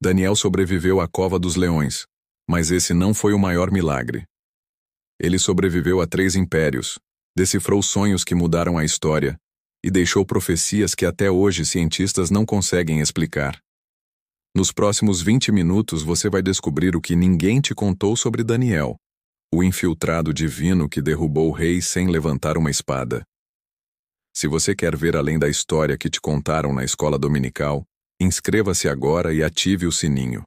Daniel sobreviveu à cova dos leões, mas esse não foi o maior milagre. Ele sobreviveu a 3 impérios, decifrou sonhos que mudaram a história e deixou profecias que até hoje cientistas não conseguem explicar. Nos próximos 20 minutos você vai descobrir o que ninguém te contou sobre Daniel, o infiltrado divino que derrubou o rei sem levantar uma espada. Se você quer ver além da história que te contaram na escola dominical, inscreva-se agora e ative o sininho.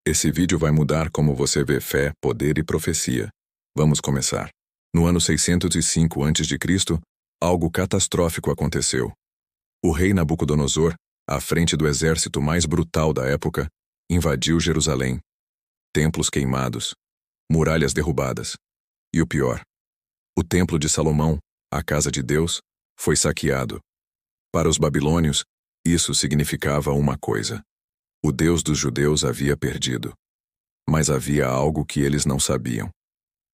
Esse vídeo vai mudar como você vê fé, poder e profecia. Vamos começar. No ano 605 a.C., algo catastrófico aconteceu. O rei Nabucodonosor, à frente do exército mais brutal da época, invadiu Jerusalém. Templos queimados, muralhas derrubadas. E o pior, o templo de Salomão, a casa de Deus, foi saqueado. Para os babilônios, isso significava uma coisa: o Deus dos judeus havia perdido. Mas havia algo que eles não sabiam.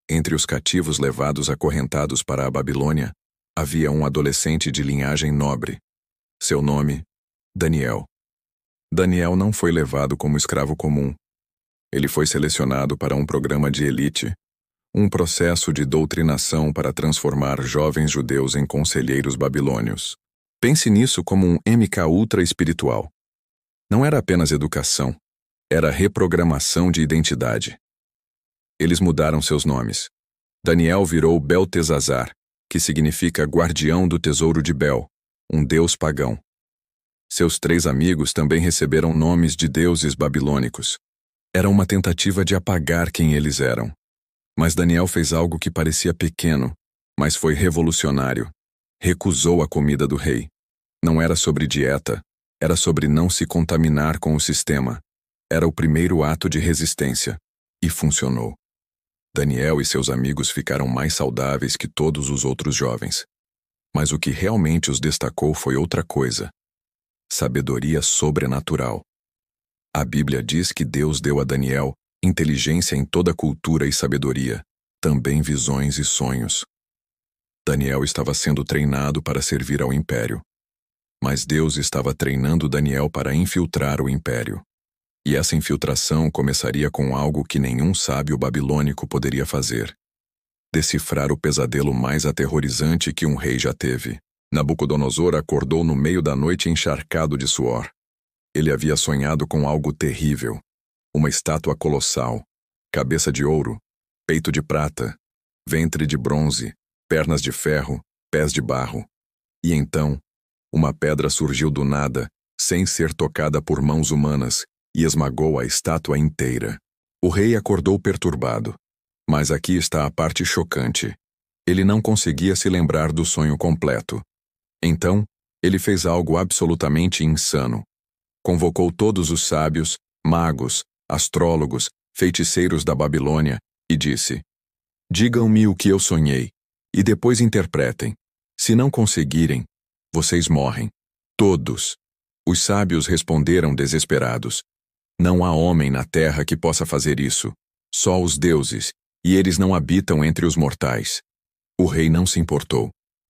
Entre os cativos levados acorrentados para a Babilônia, havia um adolescente de linhagem nobre. Seu nome, Daniel. Daniel não foi levado como escravo comum. Ele foi selecionado para um programa de elite, um processo de doutrinação para transformar jovens judeus em conselheiros babilônios. Pense nisso como um MK ultra espiritual. Não era apenas educação, era reprogramação de identidade. Eles mudaram seus nomes. Daniel virou Beltesazar, que significa guardião do tesouro de Bel, um deus pagão. Seus 3 amigos também receberam nomes de deuses babilônicos. Era uma tentativa de apagar quem eles eram. Mas Daniel fez algo que parecia pequeno, mas foi revolucionário. Recusou a comida do rei. Não era sobre dieta, era sobre não se contaminar com o sistema. Era o primeiro ato de resistência. E funcionou. Daniel e seus amigos ficaram mais saudáveis que todos os outros jovens. Mas o que realmente os destacou foi outra coisa: sabedoria sobrenatural. A Bíblia diz que Deus deu a Daniel inteligência em toda cultura e sabedoria, também visões e sonhos. Daniel estava sendo treinado para servir ao império. Mas Deus estava treinando Daniel para infiltrar o império. E essa infiltração começaria com algo que nenhum sábio babilônico poderia fazer: decifrar o pesadelo mais aterrorizante que um rei já teve. Nabucodonosor acordou no meio da noite encharcado de suor. Ele havia sonhado com algo terrível: uma estátua colossal, cabeça de ouro, peito de prata, ventre de bronze, pernas de ferro, pés de barro. E então, uma pedra surgiu do nada, sem ser tocada por mãos humanas, e esmagou a estátua inteira. O rei acordou perturbado. Mas aqui está a parte chocante. Ele não conseguia se lembrar do sonho completo. Então, ele fez algo absolutamente insano. Convocou todos os sábios, magos, astrólogos, feiticeiros da Babilônia e disse: digam-me o que eu sonhei, e depois interpretem. Se não conseguirem, vocês morrem. Todos. Os sábios responderam desesperados: não há homem na terra que possa fazer isso, só os deuses, e eles não habitam entre os mortais. O rei não se importou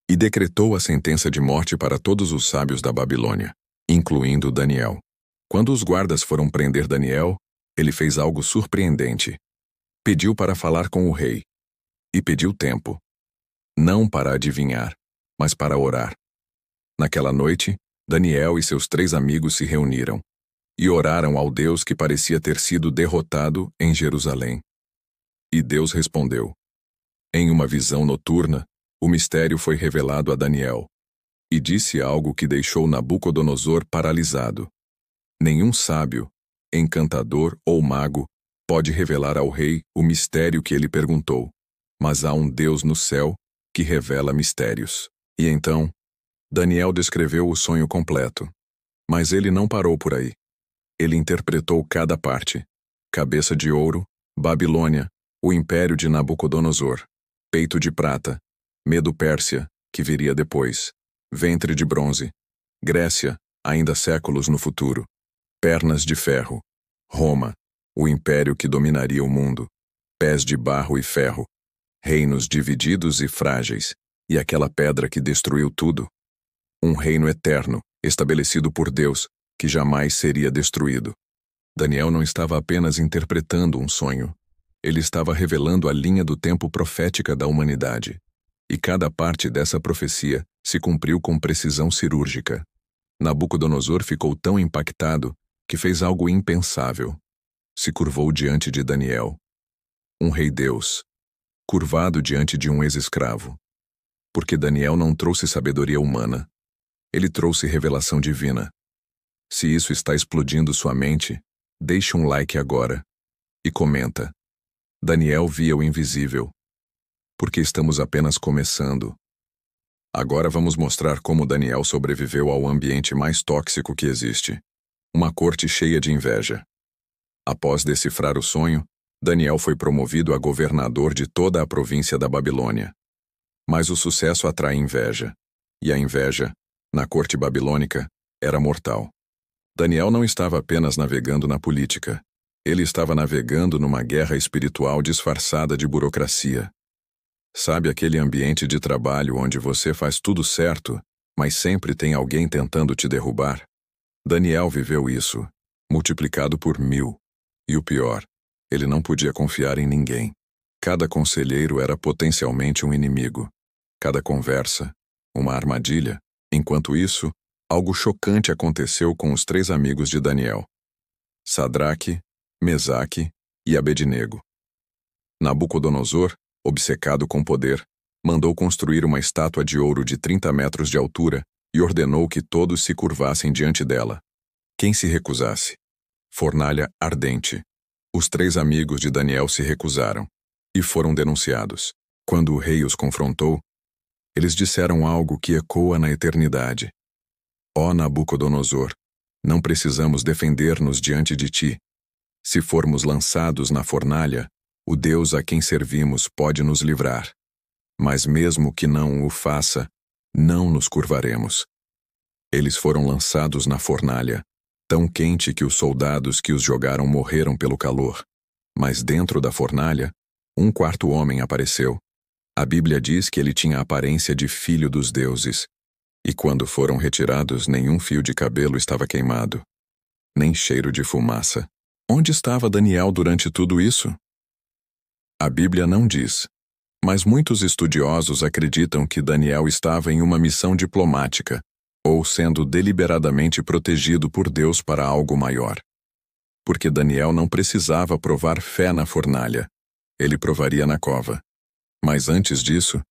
e decretou a sentença de morte para todos os sábios da Babilônia, incluindo Daniel. Quando os guardas foram prender Daniel, ele fez algo surpreendente. Pediu para falar com o rei. E pediu tempo. Não para adivinhar, mas para orar. Naquela noite, Daniel e seus 3 amigos se reuniram e oraram ao Deus que parecia ter sido derrotado em Jerusalém. E Deus respondeu. Em uma visão noturna, o mistério foi revelado a Daniel, e disse algo que deixou Nabucodonosor paralisado. Nenhum sábio, encantador ou mago pode revelar ao rei o mistério que ele perguntou, mas há um Deus no céu que revela mistérios. E então, Daniel descreveu o sonho completo. Mas ele não parou por aí. Ele interpretou cada parte: cabeça de ouro, Babilônia, o império de Nabucodonosor, peito de prata, Medo-Pérsia, que viria depois, ventre de bronze, Grécia, ainda séculos no futuro, pernas de ferro, Roma, o império que dominaria o mundo, pés de barro e ferro, reinos divididos e frágeis, e aquela pedra que destruiu tudo. Um reino eterno, estabelecido por Deus, que jamais seria destruído. Daniel não estava apenas interpretando um sonho. Ele estava revelando a linha do tempo profética da humanidade. E cada parte dessa profecia se cumpriu com precisão cirúrgica. Nabucodonosor ficou tão impactado que fez algo impensável. Se curvou diante de Daniel, um rei-deus, curvado diante de um ex-escravo. Porque Daniel não trouxe sabedoria humana. Ele trouxe revelação divina. Se isso está explodindo sua mente, deixe um like agora e comenta. Daniel via o invisível. Porque estamos apenas começando. Agora vamos mostrar como Daniel sobreviveu ao ambiente mais tóxico que existe. Uma corte cheia de inveja. Após decifrar o sonho, Daniel foi promovido a governador de toda a província da Babilônia. Mas o sucesso atrai inveja. E a inveja, na corte babilônica, era mortal. Daniel não estava apenas navegando na política. Ele estava navegando numa guerra espiritual disfarçada de burocracia. Sabe aquele ambiente de trabalho onde você faz tudo certo, mas sempre tem alguém tentando te derrubar? Daniel viveu isso, multiplicado por 1000. E o pior, ele não podia confiar em ninguém. Cada conselheiro era potencialmente um inimigo. Cada conversa, uma armadilha. Enquanto isso, algo chocante aconteceu com os 3 amigos de Daniel: Sadraque, Mesaque e Abednego. Nabucodonosor, obcecado com poder, mandou construir uma estátua de ouro de 30 metros de altura e ordenou que todos se curvassem diante dela. Quem se recusasse? Fornalha ardente. Os 3 amigos de Daniel se recusaram e foram denunciados. Quando o rei os confrontou, eles disseram algo que ecoa na eternidade. Ó Nabucodonosor, não precisamos defender-nos diante de ti. Se formos lançados na fornalha, o Deus a quem servimos pode nos livrar. Mas mesmo que não o faça, não nos curvaremos. Eles foram lançados na fornalha, tão quente que os soldados que os jogaram morreram pelo calor. Mas dentro da fornalha, um 4º homem apareceu. A Bíblia diz que ele tinha a aparência de filho dos deuses. E quando foram retirados, nenhum fio de cabelo estava queimado, nem cheiro de fumaça. Onde estava Daniel durante tudo isso? A Bíblia não diz, mas muitos estudiosos acreditam que Daniel estava em uma missão diplomática, ou sendo deliberadamente protegido por Deus para algo maior. Porque Daniel não precisava provar fé na fornalha, ele provaria na cova. Mas antes disso,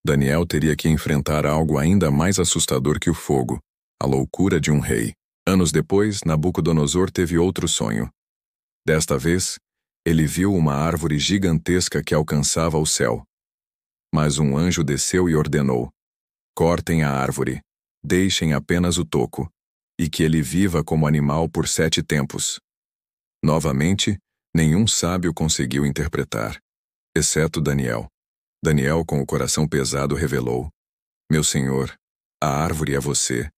Daniel teria que enfrentar algo ainda mais assustador que o fogo, a loucura de um rei. Anos depois, Nabucodonosor teve outro sonho. Desta vez, ele viu uma árvore gigantesca que alcançava o céu. Mas um anjo desceu e ordenou: cortem a árvore, deixem apenas o toco, e que ele viva como animal por 7 tempos. Novamente, nenhum sábio conseguiu interpretar, exceto Daniel. Daniel, com o coração pesado, revelou: meu senhor, a árvore é você,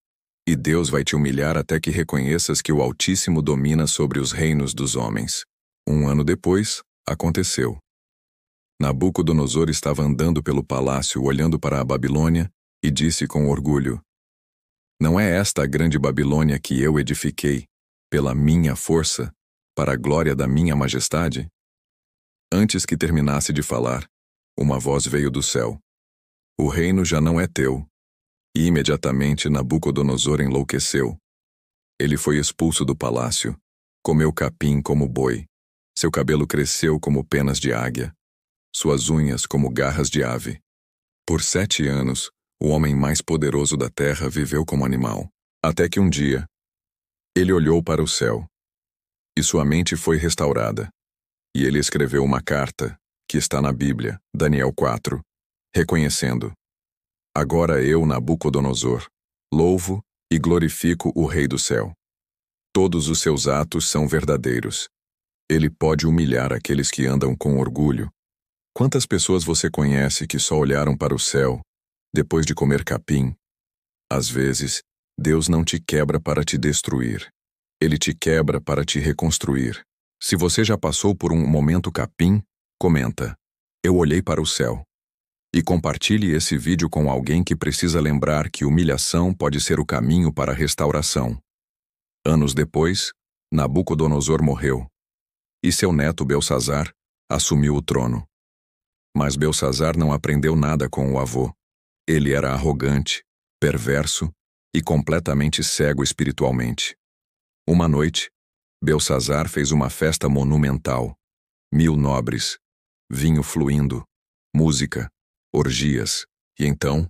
e Deus vai te humilhar até que reconheças que o Altíssimo domina sobre os reinos dos homens. 1 ano depois, aconteceu. Nabucodonosor estava andando pelo palácio olhando para a Babilônia e disse com orgulho: não é esta a grande Babilônia que eu edifiquei, pela minha força, para a glória da minha majestade? Antes que terminasse de falar, uma voz veio do céu: o reino já não é teu. E imediatamente Nabucodonosor enlouqueceu. Ele foi expulso do palácio, comeu capim como boi, seu cabelo cresceu como penas de águia, suas unhas como garras de ave. Por 7 anos, o homem mais poderoso da terra viveu como animal, até que um dia, ele olhou para o céu, e sua mente foi restaurada, e ele escreveu uma carta, que está na Bíblia, Daniel 4, reconhecendo: agora eu, Nabucodonosor, louvo e glorifico o Rei do céu. Todos os seus atos são verdadeiros. Ele pode humilhar aqueles que andam com orgulho. Quantas pessoas você conhece que só olharam para o céu, depois de comer capim? Às vezes, Deus não te quebra para te destruir. Ele te quebra para te reconstruir. Se você já passou por um momento capim, comenta: eu olhei para o céu. E compartilhe esse vídeo com alguém que precisa lembrar que humilhação pode ser o caminho para a restauração. Anos depois, Nabucodonosor morreu, e seu neto Belsazar assumiu o trono. Mas Belsazar não aprendeu nada com o avô. Ele era arrogante, perverso e completamente cego espiritualmente. Uma noite, Belsazar fez uma festa monumental. 1000 nobres, vinho fluindo, música, orgias, e então,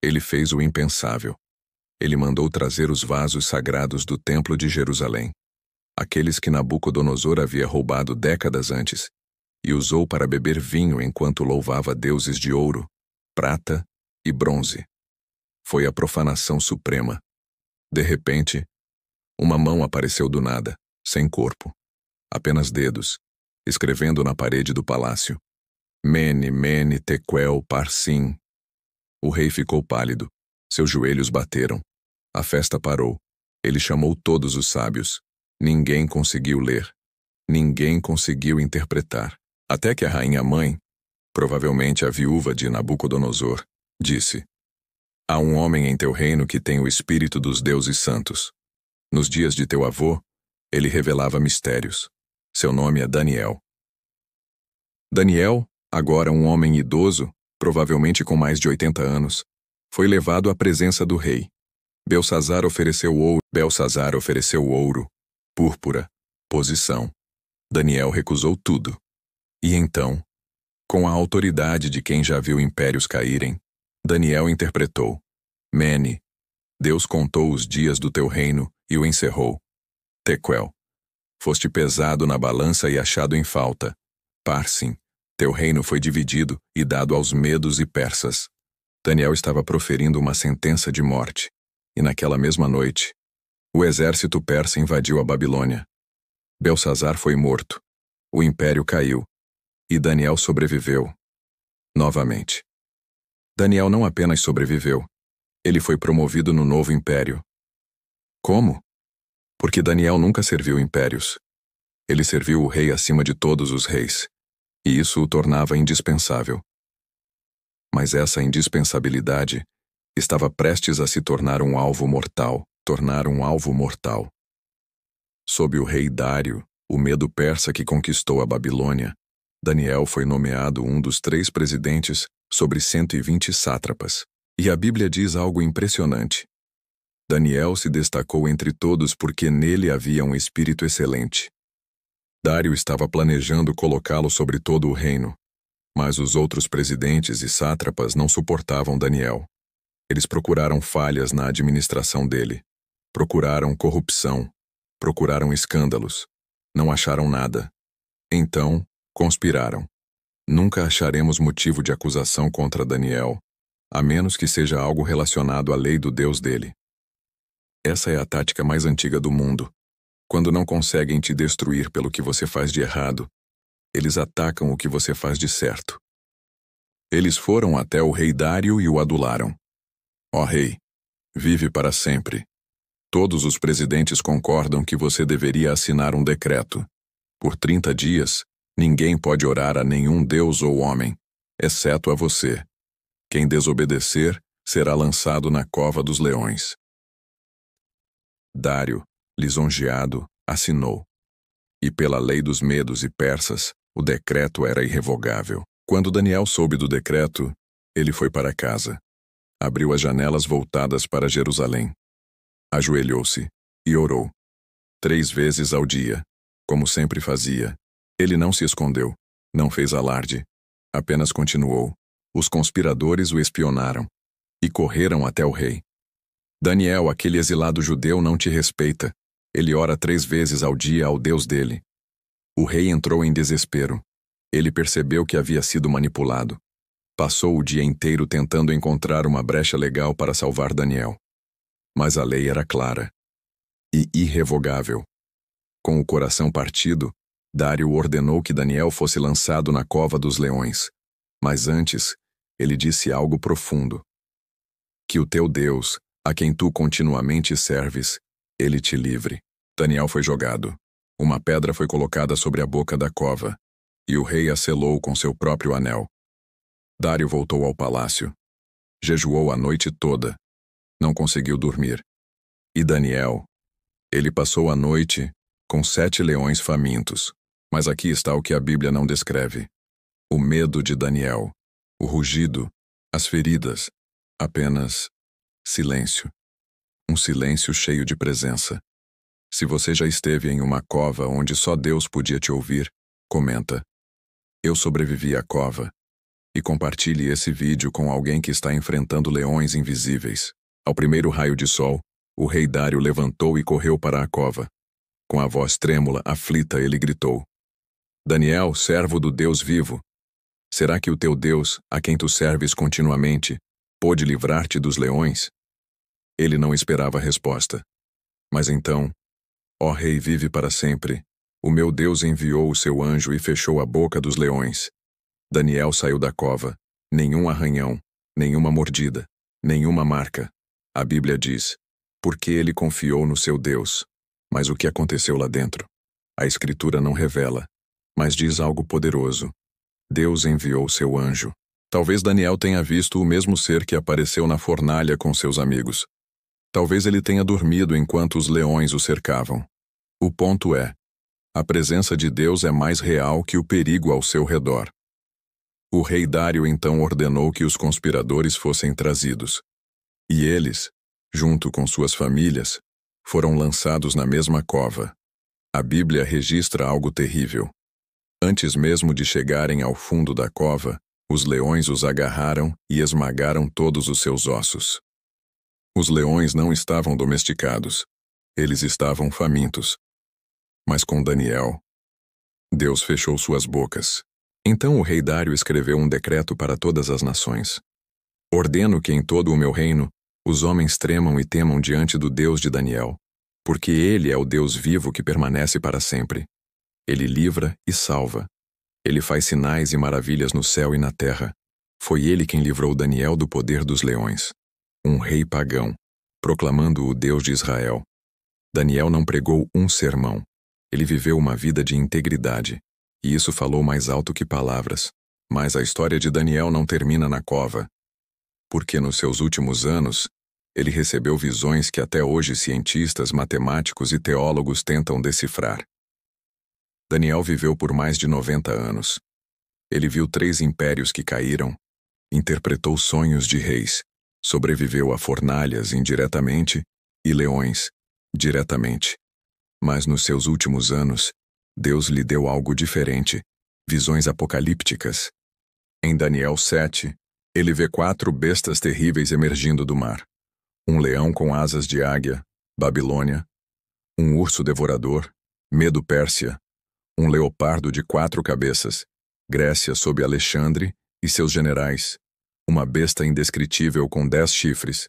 ele fez o impensável. Ele mandou trazer os vasos sagrados do Templo de Jerusalém, aqueles que Nabucodonosor havia roubado décadas antes, e usou para beber vinho enquanto louvava deuses de ouro, prata e bronze. Foi a profanação suprema. De repente, uma mão apareceu do nada, sem corpo, apenas dedos, escrevendo na parede do palácio: Mene, Mene, Tekel, Parsim. O rei ficou pálido. Seus joelhos bateram. A festa parou. Ele chamou todos os sábios. Ninguém conseguiu ler. Ninguém conseguiu interpretar. Até que a rainha-mãe, provavelmente a viúva de Nabucodonosor, disse: Há um homem em teu reino que tem o espírito dos deuses santos. Nos dias de teu avô, ele revelava mistérios. Seu nome é Daniel. Daniel, agora um homem idoso, provavelmente com mais de 80 anos, foi levado à presença do rei. Belsazar ofereceu ouro, púrpura, posição. Daniel recusou tudo. E então, com a autoridade de quem já viu impérios caírem, Daniel interpretou: Mene, Deus contou os dias do teu reino e o encerrou. Tekel, foste pesado na balança e achado em falta. Parsim, teu reino foi dividido e dado aos medos e persas. Daniel estava proferindo uma sentença de morte, e naquela mesma noite, o exército persa invadiu a Babilônia. Belsazar foi morto, o império caiu, e Daniel sobreviveu. Novamente. Daniel não apenas sobreviveu, ele foi promovido no novo império. Como? Porque Daniel nunca serviu impérios. Ele serviu o rei acima de todos os reis, e isso o tornava indispensável. Mas essa indispensabilidade estava prestes a se tornar um alvo mortal, Sob o rei Dário, o medo persa que conquistou a Babilônia, Daniel foi nomeado um dos 3 presidentes sobre 120 sátrapas. E a Bíblia diz algo impressionante. Daniel se destacou entre todos porque nele havia um espírito excelente. Dário estava planejando colocá-lo sobre todo o reino, mas os outros presidentes e sátrapas não suportavam Daniel. Eles procuraram falhas na administração dele, procuraram corrupção, procuraram escândalos, não acharam nada. Então, conspiraram. Nunca acharemos motivo de acusação contra Daniel, a menos que seja algo relacionado à lei do Deus dele. Essa é a tática mais antiga do mundo. Quando não conseguem te destruir pelo que você faz de errado, eles atacam o que você faz de certo. Eles foram até o rei Dário e o adularam. Ó rei, vive para sempre. Todos os presidentes concordam que você deveria assinar um decreto. Por 30 dias, ninguém pode orar a nenhum deus ou homem, exceto a você. Quem desobedecer será lançado na cova dos leões. Dário, lisonjeado, assinou. E pela lei dos medos e persas, o decreto era irrevogável. Quando Daniel soube do decreto, ele foi para casa. Abriu as janelas voltadas para Jerusalém. Ajoelhou-se e orou. 3 vezes ao dia, como sempre fazia. Ele não se escondeu, não fez alarde. Apenas continuou. Os conspiradores o espionaram e correram até o rei. Daniel, aquele exilado judeu, não te respeita. Ele ora 3 vezes ao dia ao Deus dele. O rei entrou em desespero. Ele percebeu que havia sido manipulado. Passou o dia inteiro tentando encontrar uma brecha legal para salvar Daniel. Mas a lei era clara e irrevogável. Com o coração partido, Dário ordenou que Daniel fosse lançado na cova dos leões. Mas antes, ele disse algo profundo. Que o teu Deus, a quem tu continuamente serves, ele te livre. Daniel foi jogado. Uma pedra foi colocada sobre a boca da cova, e o rei a selou com seu próprio anel. Dário voltou ao palácio. Jejuou a noite toda. Não conseguiu dormir. E Daniel, ele passou a noite com 7 leões famintos. Mas aqui está o que a Bíblia não descreve: o medo de Daniel, o rugido, as feridas, apenas silêncio. Um silêncio cheio de presença. Se você já esteve em uma cova onde só Deus podia te ouvir, comenta: eu sobrevivi à cova. E compartilhe esse vídeo com alguém que está enfrentando leões invisíveis. Ao primeiro raio de sol, o rei Dário levantou e correu para a cova. Com a voz trêmula, aflita, ele gritou: Daniel, servo do Deus vivo, será que o teu Deus, a quem tu serves continuamente, pôde livrar-te dos leões? Ele não esperava a resposta. Mas então, ó rei, vive para sempre, o meu Deus enviou o seu anjo e fechou a boca dos leões. Daniel saiu da cova, nenhum arranhão, nenhuma mordida, nenhuma marca. A Bíblia diz: porque ele confiou no seu Deus. Mas o que aconteceu lá dentro? A Escritura não revela, mas diz algo poderoso. Deus enviou seu anjo. Talvez Daniel tenha visto o mesmo ser que apareceu na fornalha com seus amigos. Talvez ele tenha dormido enquanto os leões o cercavam. O ponto é: a presença de Deus é mais real que o perigo ao seu redor. O rei Dário então ordenou que os conspiradores fossem trazidos. E eles, junto com suas famílias, foram lançados na mesma cova. A Bíblia registra algo terrível. Antes mesmo de chegarem ao fundo da cova, os leões os agarraram e esmagaram todos os seus ossos. Os leões não estavam domesticados. Eles estavam famintos. Mas com Daniel, Deus fechou suas bocas. Então o rei Dário escreveu um decreto para todas as nações. Ordeno que em todo o meu reino, os homens tremam e temam diante do Deus de Daniel, porque ele é o Deus vivo que permanece para sempre. Ele livra e salva. Ele faz sinais e maravilhas no céu e na terra. Foi ele quem livrou Daniel do poder dos leões. Um rei pagão, proclamando o Deus de Israel. Daniel não pregou um sermão. Ele viveu uma vida de integridade. E isso falou mais alto que palavras. Mas a história de Daniel não termina na cova. Porque nos seus últimos anos, ele recebeu visões que até hoje cientistas, matemáticos e teólogos tentam decifrar. Daniel viveu por mais de 90 anos. Ele viu 3 impérios que caíram, interpretou sonhos de reis, sobreviveu a fornalhas indiretamente e leões diretamente. Mas nos seus últimos anos, Deus lhe deu algo diferente, visões apocalípticas. Em Daniel 7, ele vê 4 bestas terríveis emergindo do mar. Um leão com asas de águia, Babilônia. Um urso devorador, Medo-Pérsia. Um leopardo de 4 cabeças, Grécia sob Alexandre e seus generais. Uma besta indescritível com 10 chifres,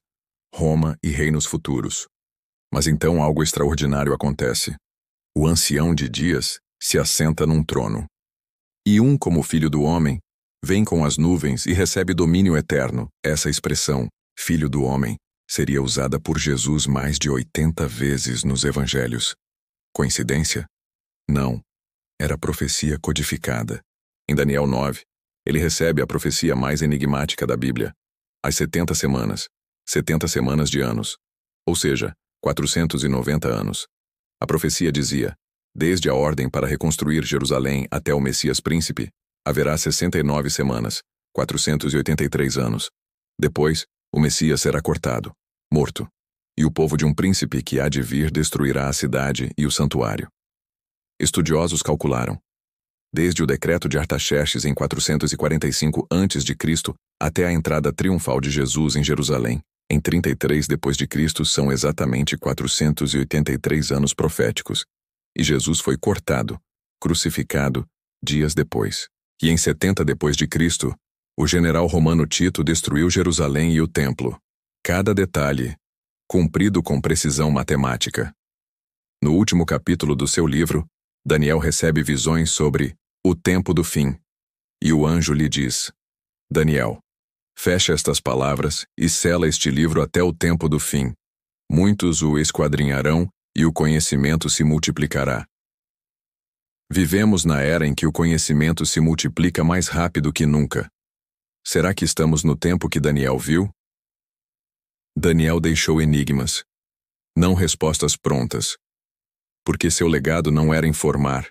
Roma e reinos futuros. Mas então algo extraordinário acontece. O ancião de dias se assenta num trono. E como filho do homem, vem com as nuvens e recebe domínio eterno. Essa expressão, filho do homem, seria usada por Jesus mais de 80 vezes nos evangelhos. Coincidência? Não. Era profecia codificada. Em Daniel 9, ele recebe a profecia mais enigmática da Bíblia. As 70 semanas. 70 semanas de anos. Ou seja, 490 anos. A profecia dizia: desde a ordem para reconstruir Jerusalém até o Messias príncipe, haverá 69 semanas, 483 anos. Depois, o Messias será cortado, morto, e o povo de um príncipe que há de vir destruirá a cidade e o santuário. Estudiosos calcularam: desde o decreto de Artaxerxes em 445 a.C. até a entrada triunfal de Jesus em Jerusalém, em 33 d.C., são exatamente 483 anos proféticos, e Jesus foi cortado, crucificado, dias depois. E em 70 d.C., o general romano Tito destruiu Jerusalém e o templo. Cada detalhe, cumprido com precisão matemática. No último capítulo do seu livro, Daniel recebe visões sobre o tempo do fim. E o anjo lhe diz: Daniel, fecha estas palavras e sela este livro até o tempo do fim. Muitos o esquadrinharão e o conhecimento se multiplicará. Vivemos na era em que o conhecimento se multiplica mais rápido que nunca. Será que estamos no tempo que Daniel viu? Daniel deixou enigmas, não respostas prontas. Porque seu legado não era informar,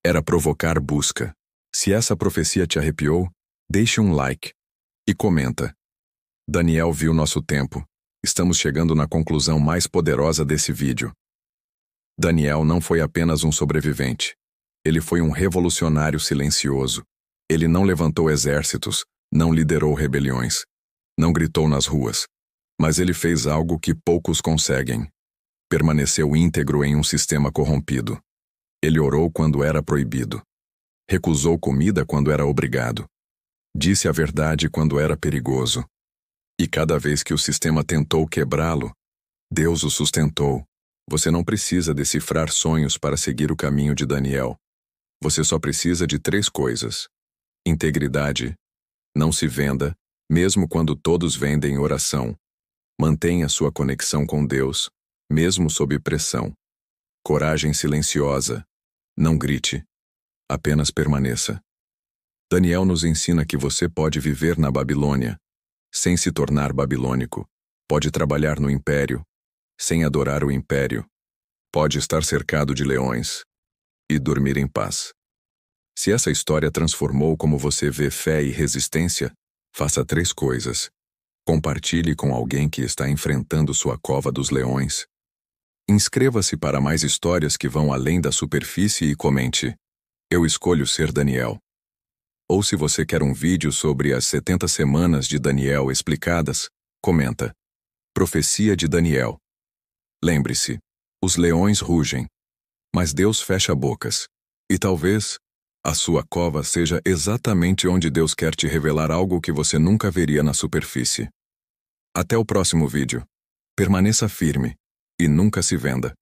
era provocar busca. Se essa profecia te arrepiou, deixe um like e comenta. Daniel viu nosso tempo. Estamos chegando na conclusão mais poderosa desse vídeo. Daniel não foi apenas um sobrevivente. Ele foi um revolucionário silencioso. Ele não levantou exércitos, não liderou rebeliões, não gritou nas ruas. Mas ele fez algo que poucos conseguem. Permaneceu íntegro em um sistema corrompido. Ele orou quando era proibido. Recusou comida quando era obrigado. Disse a verdade quando era perigoso. E cada vez que o sistema tentou quebrá-lo, Deus o sustentou. Você não precisa decifrar sonhos para seguir o caminho de Daniel. Você só precisa de 3 coisas. Integridade. Não se venda, mesmo quando todos vendem oração. Mantenha sua conexão com Deus, mesmo sob pressão. Coragem silenciosa. Não grite. Apenas permaneça. Daniel nos ensina que você pode viver na Babilônia, sem se tornar babilônico. Pode trabalhar no império, sem adorar o império. Pode estar cercado de leões e dormir em paz. Se essa história transformou como você vê fé e resistência, faça 3 coisas. Compartilhe com alguém que está enfrentando sua cova dos leões. Inscreva-se para mais histórias que vão além da superfície e comente: eu escolho ser Daniel. Ou se você quer um vídeo sobre as 70 semanas de Daniel explicadas, comenta: Profecia de Daniel. Lembre-se, os leões rugem, mas Deus fecha bocas. E talvez a sua cova seja exatamente onde Deus quer te revelar algo que você nunca veria na superfície. Até o próximo vídeo. Permaneça firme e nunca se venda.